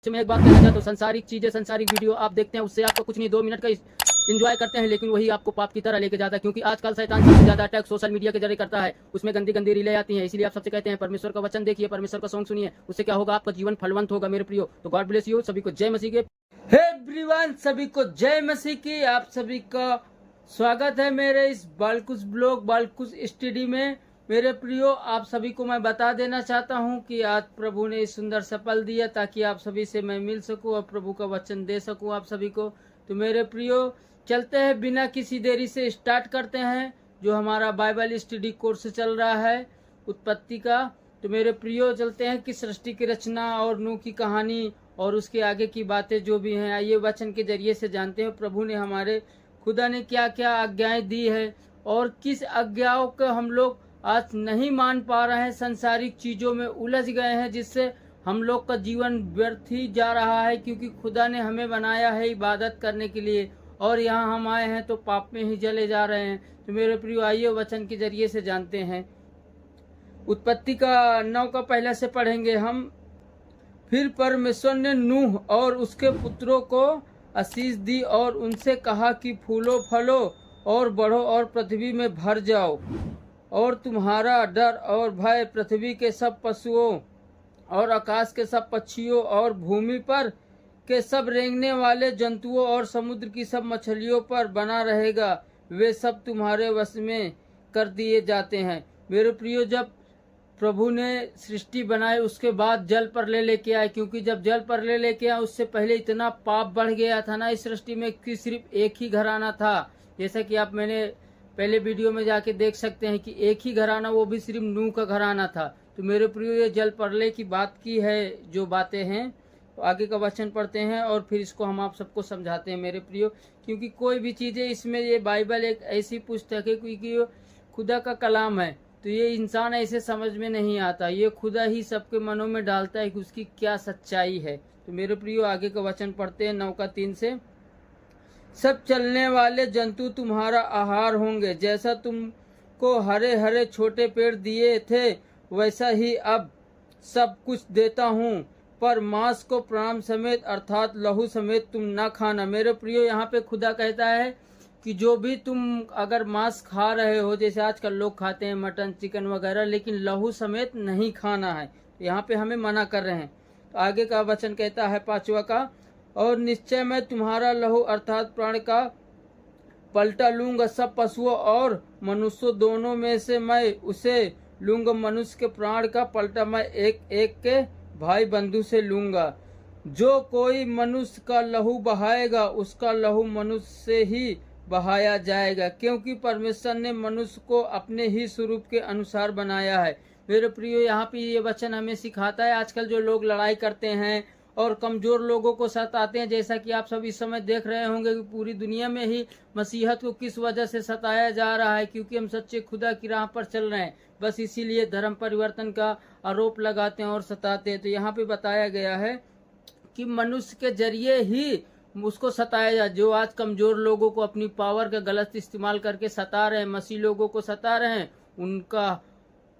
मैं एक बात कहना चाहता हूँ, संसारिक चीजें, संसारिक वीडियो आप देखते हैं, उससे आपको कुछ नहीं 2 मिनट का एंजॉय करते हैं, लेकिन वही आपको पाप की तरह लेके जाता है। क्योंकि आजकल शैतान सबसे ज्यादा अटैक सोशल मीडिया के जरिए करता है, उसमें गंदी गंदी रीलें आती हैं। इसलिए आप सबसे कहते हैं परमेश्वर का वचन देखिए, परमेश्वर का सॉन्ग सुनिए, उससे क्या होगा, आपका जीवन फलवंत होगा मेरे प्रियो। तो गॉड ब्लेस यू, सभी को जय मसीह के। हे एवरीवन, सभी को जय मसीह की। आप सभी का स्वागत है मेरे इस बालकुश ब्लॉग, बालकुश स्टडी में। मेरे प्रियो, आप सभी को मैं बता देना चाहता हूं कि आज प्रभु ने इस सुंदर सफल दिया ताकि आप सभी से मैं मिल सकूं और प्रभु का वचन दे सकूं आप सभी को। तो मेरे प्रियो, चलते हैं, बिना किसी देरी से स्टार्ट करते हैं जो हमारा बाइबल स्टडी कोर्स चल रहा है उत्पत्ति का। तो मेरे प्रियो, चलते हैं कि सृष्टि की रचना और नूह की कहानी और उसके आगे की बातें जो भी हैं, आइए वचन के जरिए से जानते हैं प्रभु ने, हमारे खुदा ने क्या क्या आज्ञाएं दी है और किस आज्ञाओं को हम लोग आज नहीं मान पा रहे हैं, संसारिक चीजों में उलझ गए हैं, जिससे हम लोग का जीवन व्यर्थ ही जा रहा है। क्योंकि खुदा ने हमें बनाया है इबादत करने के लिए और यहाँ हम आए हैं तो पाप में ही जले जा रहे हैं। तो मेरे प्रियो, आइए वचन के जरिए से जानते हैं। उत्पत्ति का 9 का पहले से पढ़ेंगे हम। फिर परमेश्वर ने नूह और उसके पुत्रों को आशीष दी और उनसे कहा कि फूलो फलो और बढ़ो और पृथ्वी में भर जाओ, और तुम्हारा डर और भय पृथ्वी के सब पशुओं और आकाश के सब पक्षियों और भूमि पर के सब रेंगने वाले जंतुओं और समुद्र की सब मछलियों पर बना रहेगा। वे सब तुम्हारे वश में कर दिए जाते हैं। मेरे प्रियो, जब प्रभु ने सृष्टि बनाई उसके बाद जल पर लेके आए, क्योंकि जब जल पर लेके आए उससे पहले इतना पाप बढ़ गया था ना इस सृष्टि में कि सिर्फ एक ही घराना था। जैसा कि आप मैंने पहले वीडियो में जाके देख सकते हैं कि एक ही घराना, वो भी सिर्फ नूह का घराना था। तो मेरे प्रियो, ये जल प्रलय की बात की है जो बातें हैं। तो आगे का वचन पढ़ते हैं और फिर इसको हम आप सबको समझाते हैं मेरे प्रियो। क्योंकि कोई भी चीजें इसमें, ये बाइबल एक ऐसी पुस्तक है क्योंकि खुदा का कलाम है, तो ये इंसान ऐसे समझ में नहीं आता, ये खुदा ही सबके मनों में डालता है कि उसकी क्या सच्चाई है। तो मेरे प्रियो, आगे का वचन पढ़ते हैं 9 का 3 से। सब चलने वाले जंतु तुम्हारा आहार होंगे, जैसा तुमको हरे हरे छोटे पेड़ दिए थे वैसा ही अब सब कुछ देता हूँ, पर मांस को प्राण समेत अर्थात लहू समेत तुम ना खाना। मेरे प्रियो, यहाँ पे खुदा कहता है कि जो भी तुम अगर मांस खा रहे हो, जैसे आजकल लोग खाते हैं मटन चिकन वगैरह, लेकिन लहू समेत नहीं खाना है। यहाँ पे हमें मना कर रहे हैं। तो आगे का वचन कहता है 5वां का, और निश्चय मैं तुम्हारा लहू अर्थात प्राण का पलटा लूंगा, सब पशुओं और मनुष्यों दोनों में से मैं उसे लूंगा। मनुष्य के प्राण का पलटा मैं एक एक के भाई बंधु से लूंगा। जो कोई मनुष्य का लहू बहाएगा उसका लहू मनुष्य से ही बहाया जाएगा, क्योंकि परमेश्वर ने मनुष्य को अपने ही स्वरूप के अनुसार बनाया है। मेरे प्रियो, यहाँ पे ये वचन हमें सिखाता है, आजकल जो लोग लड़ाई करते हैं और कमजोर लोगों को सताते हैं, जैसा कि आप सब इस समय देख रहे होंगे कि पूरी दुनिया में ही मसीहत को किस वजह से सताया जा रहा है, क्योंकि हम सच्चे खुदा की राह पर चल रहे हैं। बस इसीलिए धर्म परिवर्तन का आरोप लगाते हैं और सताते हैं। तो यहाँ पे बताया गया है कि मनुष्य के जरिए ही उसको सताया जाए। जो आज कमजोर लोगों को अपनी पावर का गलत इस्तेमाल करके सता रहे हैं, मसीह लोगों को सता रहे हैं, उनका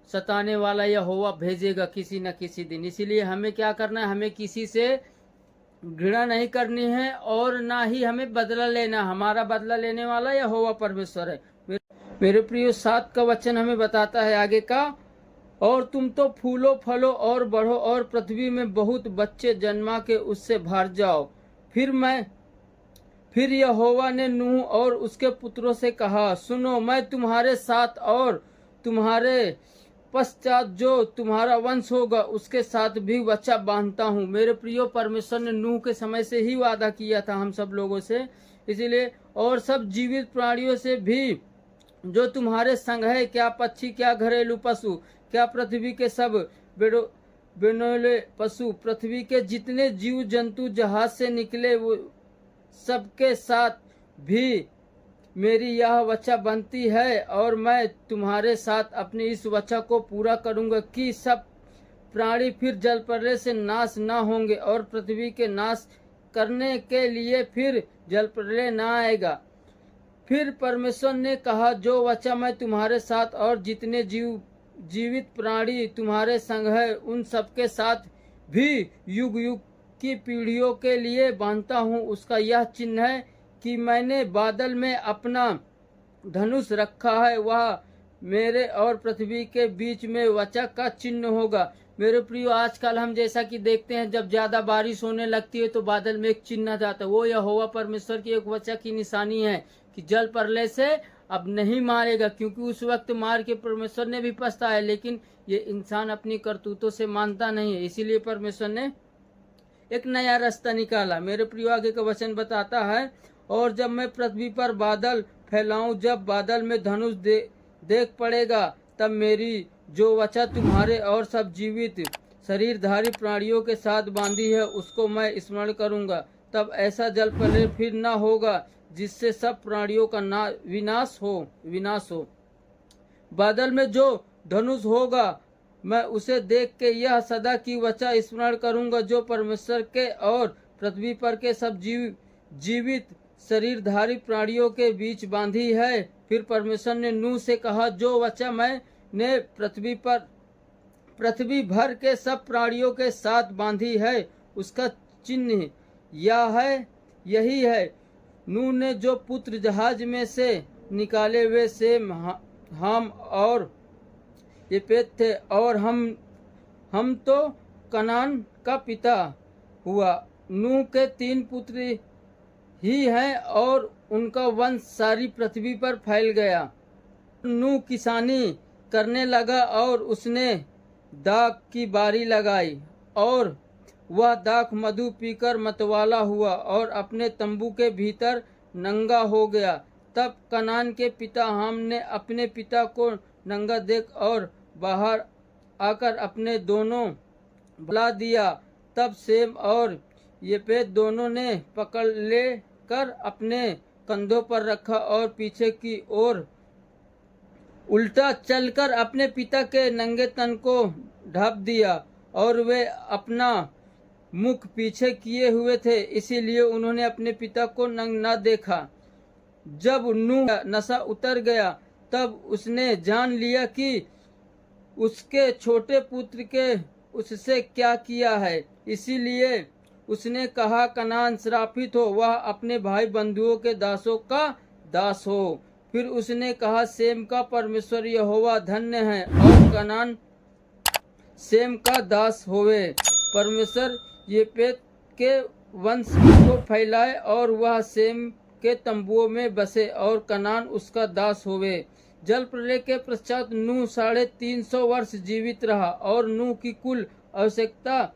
सताने वाला यहोवा भेजेगा किसी न किसी दिन। इसीलिए हमें क्या करना है, हमें किसी से घृणा नहीं करनी है और ना ही हमें बदला लेना। हमारा बदला लेने वाला यहोवा परमेश्वर है। मेरे प्रियो, 7 का वचन हमें बताता है आगे का, और तुम तो फूलो फलो और बढ़ो और पृथ्वी में बहुत बच्चे जन्मा के उससे भर जाओ। फिर यहोवा ने नूह और उसके पुत्रों से कहा, सुनो, मैं तुम्हारे साथ और तुम्हारे पश्चात जो तुम्हारा वंश होगा उसके साथ भी वचन बांधता हूँ। मेरे प्रियो, परमेश्वर ने नूह के समय से ही वादा किया था हम सब लोगों से, इसीलिए और सब जीवित प्राणियों से भी जो तुम्हारे संग है, क्या पक्षी, क्या घरेलू पशु, क्या पृथ्वी के सब बेनौले पशु, पृथ्वी के जितने जीव जंतु जहाज से निकले, वो सबके साथ भी मेरी यह वचन बनती है। और मैं तुम्हारे साथ अपनी इस वचन को पूरा करूंगा कि सब प्राणी फिर जल प्रलय से नाश न होंगे और पृथ्वी के नाश करने के लिए फिर जल प्रलय न आएगा। फिर परमेश्वर ने कहा, जो वचन मैं तुम्हारे साथ और जितने जीवित प्राणी तुम्हारे संग है उन सबके साथ भी युग युग की पीढ़ियों के लिए बांधता हूँ, उसका यह चिन्ह है कि मैंने बादल में अपना धनुष रखा है, वह मेरे और पृथ्वी के बीच में वचा का चिन्ह होगा। मेरे प्रियो, आजकल हम जैसा कि देखते हैं, जब ज्यादा बारिश होने लगती है तो बादल में एक चिन्ह जाता है, वो यहोवा परमेश्वर की एक वचा की निशानी है कि जल प्रलय से अब नहीं मारेगा, क्योंकि उस वक्त मार के परमेश्वर ने भी पछताया, लेकिन ये इंसान अपनी करतूतों से मानता नहीं है, इसीलिए परमेश्वर ने एक नया रास्ता निकाला। मेरे प्रियो, आगे का वचन बताता है, और जब मैं पृथ्वी पर बादल फैलाऊं, जब बादल में धनुष देख पड़ेगा, तब मेरी जो वचा तुम्हारे और सब जीवित शरीरधारी प्राणियों के साथ बांधी है, उसको मैं स्मरण करूंगा। तब ऐसा जल प्रलय फिर न होगा जिससे सब प्राणियों का विनाश हो। बादल में जो धनुष होगा, मैं उसे देख के यह सदा की वचा स्मरण करूंगा, जो परमेश्वर के और पृथ्वी पर के सब जीवित शरीरधारी प्राणियों के बीच बांधी है। फिर परमेश्वर ने नूह से कहा, जो वचा मैंने पृथ्वी भर के सब प्राणियों के साथ बांधी है, उसका चिन्ह यही है। नूह ने जो पुत्र जहाज में से निकाले वे सेम, हम और येपेत थे, और हम तो कनान का पिता हुआ। नूह के 3 पुत्र ही हैं और उनका वंश सारी पृथ्वी पर फैल गया। नूह किसानी करने लगा और उसने दाख की बारी लगाई, और वह दाख मधु पीकर मतवाला हुआ और अपने तंबू के भीतर नंगा हो गया। तब कनान के पिता हाम ने अपने पिता को नंगा देख और बाहर आकर अपने दोनों बुला दिया। तब सेम और येपेत दोनों ने पकड़ ले कर अपने कंधों पर रखा और पीछे की ओर उल्टा चलकर अपने पिता के नंगे तन को ढांप दिया, और वे अपना मुख पीछे किए हुए थे, इसीलिए उन्होंने अपने पिता को नंग न देखा। जब नूह नशा उतर गया, तब उसने जान लिया कि उसके छोटे पुत्र के उससे क्या किया है, इसीलिए उसने कहा, कनान श्रापित हो, वह अपने भाई बंधुओं के दासों का दास हो। फिर उसने कहा, सेम का परमेश्वर यहोवा धन्य है, और कनान सेम का दास होवे। परमेश्वर येपेत के वंश को फैलाए और वह सेम के तंबुओं में बसे, और कनान उसका दास होवे। जल प्रलय के पश्चात नूह 350 वर्ष जीवित रहा, और नूह की कुल आवश्यकता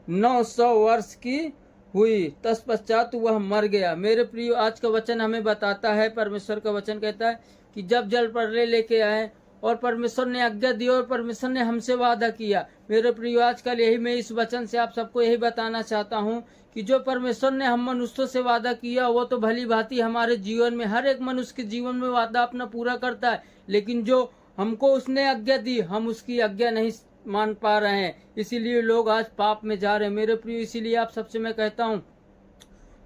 950 वर्ष की हुई। तत्पश्चात वह मर गया। मेरे प्रियो, आज का वचन हमें बताता है, परमेश्वर का वचन कहता है कि जब जल प्रलय लेके आए और परमेश्वर ने आज्ञा दी और परमेश्वर ने हमसे वादा किया। मेरे प्रियो, आजकल यही मैं इस वचन से आप सबको यही बताना चाहता हूँ कि जो परमेश्वर ने हम मनुष्यों से वादा किया, वो तो भली भांति हमारे जीवन में, हर एक मनुष्य के जीवन में वादा अपना पूरा करता है, लेकिन जो हमको उसने आज्ञा दी, हम उसकी आज्ञा नहीं मान पा रहे हैं, इसीलिए लोग आज पाप में जा रहे हैं। मेरे प्रियो, इसीलिए आप सबसे मैं कहता हूँ,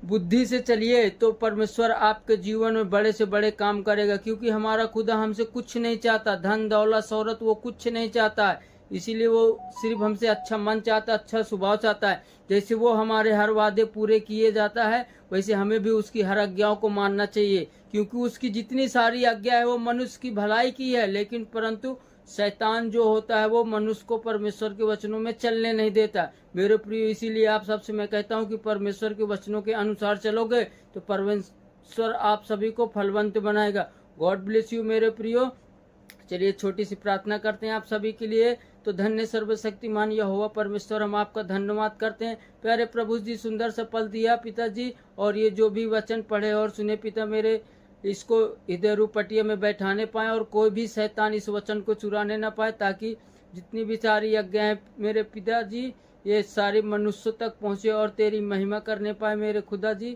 बुद्धि से चलिए तो परमेश्वर आपके जीवन में बड़े से बड़े काम करेगा, क्योंकि हमारा खुदा हमसे कुछ नहीं चाहता, धन दौलत शौहरत वो कुछ नहीं चाहता है, इसीलिए वो सिर्फ हमसे अच्छा मन चाहता है, अच्छा स्वभाव चाहता है। जैसे वो हमारे हर वादे पूरे किए जाता है, वैसे हमें भी उसकी हर आज्ञाओं को मानना चाहिए, क्योंकि उसकी जितनी सारी आज्ञा है वो मनुष्य की भलाई की है, लेकिन परंतु शैतान जो होता है वो मनुष्य को परमेश्वर के वचनों में चलने नहीं देता। मेरे प्रिय, इसीलिए आप सबसे मैं कहता हूँ कि परमेश्वर के वचनों के अनुसार चलोगे तो परमेश्वर आप सभी को फलवंत बनाएगा। गॉड ब्लेस यू मेरे प्रियो। चलिए छोटी सी प्रार्थना करते हैं आप सभी के लिए। तो धन्य सर्वशक्तिमान यहोवा परमेश्वर, हम आपका धन्यवाद करते हैं। प्यारे प्रभु जी, सुंदर सा पल दिया पिताजी, और ये जो भी वचन पढ़े और सुने पिता मेरे, इसको हृदय रूप पटिया में बैठाने पाए और कोई भी शैतान इस वचन को चुराने ना पाए, ताकि जितनी भी सारी आज्ञाएं मेरे पिताजी ये सारे मनुष्यों तक पहुंचे और तेरी महिमा करने पाए मेरे खुदा जी।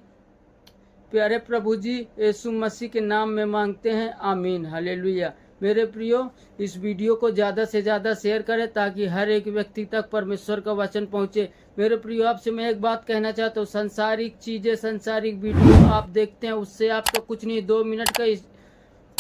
प्यारे प्रभु जी, यीशु मसीह के नाम में मांगते हैं, आमीन, हालेलुया। मेरे प्रियो, इस वीडियो को ज़्यादा से ज़्यादा शेयर करें ताकि हर एक व्यक्ति तक परमेश्वर का वचन पहुंचे। मेरे प्रियो, आपसे मैं एक बात कहना चाहता हूँ, संसारिक चीज़ें, संसारिक वीडियो आप देखते हैं, उससे आपको कुछ नहीं, 2 मिनट का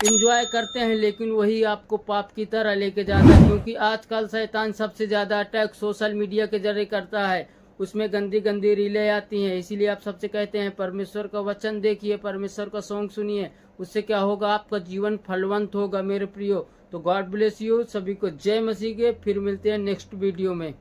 इंजॉय करते हैं लेकिन वही आपको पाप की तरह लेके जाता है, क्योंकि आजकल शैतान सबसे ज्यादा अटैक सोशल मीडिया के जरिए करता है। उसमें गंदी गंदी रीलें आती हैं। इसीलिए आप सबसे कहते हैं परमेश्वर का वचन देखिए, परमेश्वर का सॉन्ग सुनिए, उससे क्या होगा, आपका जीवन फलवंत होगा मेरे प्रियो। तो गॉड ब्लेस यू, सभी को जय मसीह के। फिर मिलते हैं नेक्स्ट वीडियो में।